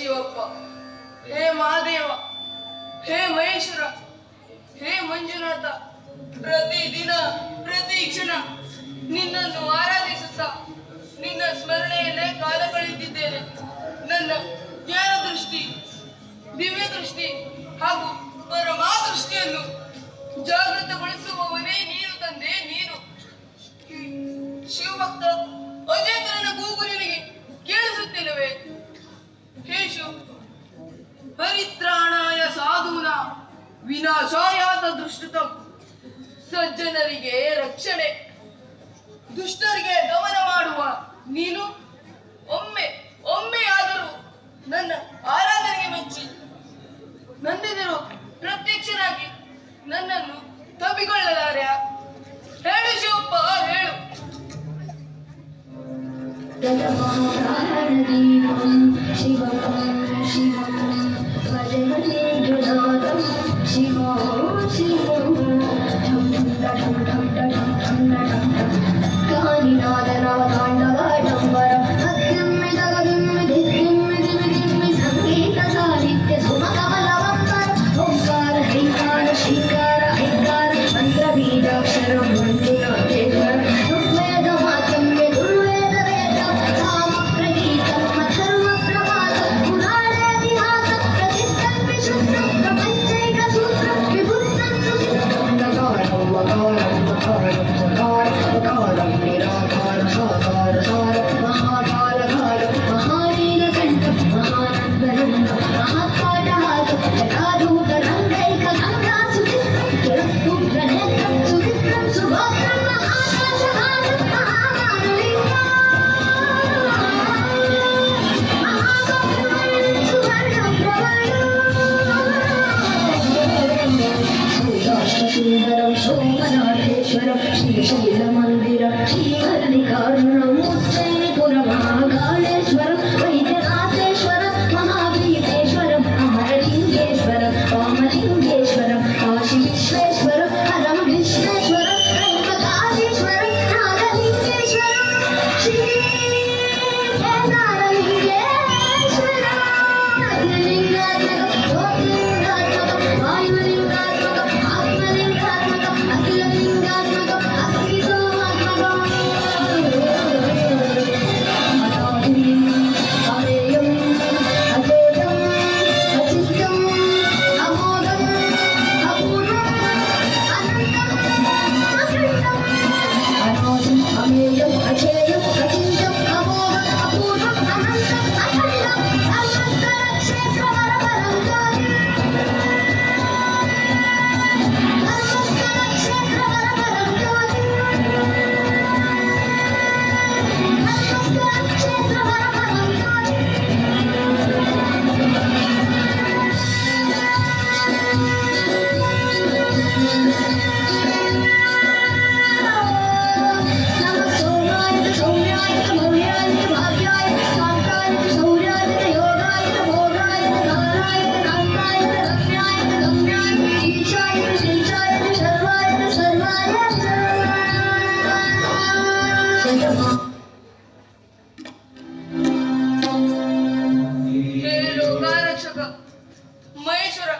ಶಿವಪ್ಪ, ಹೇ ಮಹಾದೇವ, ಹೇ ಮಹೇಶ್ವರ, ಹೇ ಮಂಜುನಾಥ, ಪ್ರತಿದಿನ ಪ್ರತಿ ಕ್ಷಣ ನಿನ್ನನ್ನು ಆರಾಧಿಸುತ್ತಾ ನಿನ್ನ ಸ್ಮರಣೆಯನ್ನೇ ಕಾಲ ಕಳೆದಿದ್ದೇನೆ. ನನ್ನ ಜ್ಞಾನ ದೃಷ್ಟಿ, ದಿವ್ಯ ದೃಷ್ಟಿ ಹಾಗೂ ಪರಮಾ ದೃಷ್ಟಿಯನ್ನು ಜಾಗೃತಗೊಳಿಸುವವನೇ ನೀನು ತಂದೆ. ನೀನು ಶಿವಭಕ್ತ ಅಜೇಂದ್ರನ ಕೂಗು ನಿನಗೆ ಕೇಳಿಸುತ್ತಿಲ್ಲವೇ? ಹೇ ಶಿವ, ಪರಿತ್ರಾಣಾಯ ಸಾಧೂನ ವಿನಾಶಾಯಾತ ದುಷ್ಟತಂ, ಸಜ್ಜನರಿಗೆ ರಕ್ಷಣೆ, ದುಷ್ಟರಿಗೆ ದಮನ ಮಾಡುವ ನೀನು ಒಮ್ಮೆ ಆದರೂ ನನ್ನ ಆರಾಧನೆಗೆ ಮೆಚ್ಚಿ ನಂದೆದಿರು ಪ್ರತ್ಯಕ್ಷನಾಗಿ ನನ್ನನ್ನು ತಬ್ಬಿಕೊಳ್ಳಲಾರೆ. ಹೇಳು ಶಿವಪ್ಪ, ಹೇಳು. ಹೇ ಲೋಕಾರಕ್ಷಕ ಮಹೇಶ್ವರ,